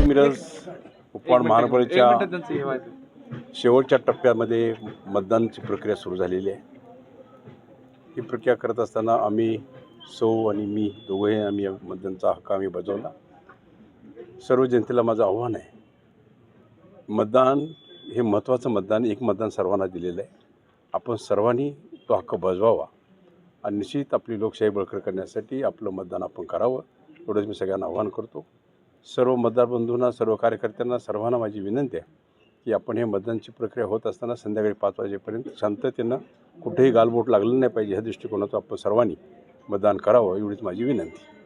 मिरज उपवाड महानगरपालिकेच्या शेवटच्या टप्प्यामध्ये मतदानाची प्रक्रिया सुरू झालेली आहे। ही प्रक्रिया करत असताना आम्ही सौ आणि मी दोघेही आम्ही मतदानाचा हक्क आम्ही बजावला। सर्व जनतेला माझं आव्हान आहे, मतदान हे महत्त्वाचं मतदान, एक मतदान सर्वांना दिलेलं आहे। आपण सर्वांनी तो हक्क बजवावा आणि निश्चित आपली लोकशाही बळकट करण्यासाठी आपलं मतदान आपण करावं, एवढंच मी सगळ्यांना आव्हान करतो। सर्व मतदार बंधूंना, सर्व कार्यकर्त्यांना, सर्वांना माझी विनंती आहे की आपण हे मतदानाची प्रक्रिया होत असताना संध्याकाळी 5 वाजेपर्यंत शांततेनं कुठेही गालबोट लागलं नाही पाहिजे ह्या दृष्टिकोनातून आपण सर्वांनी मतदान करावं, एवढीच माझी विनंती।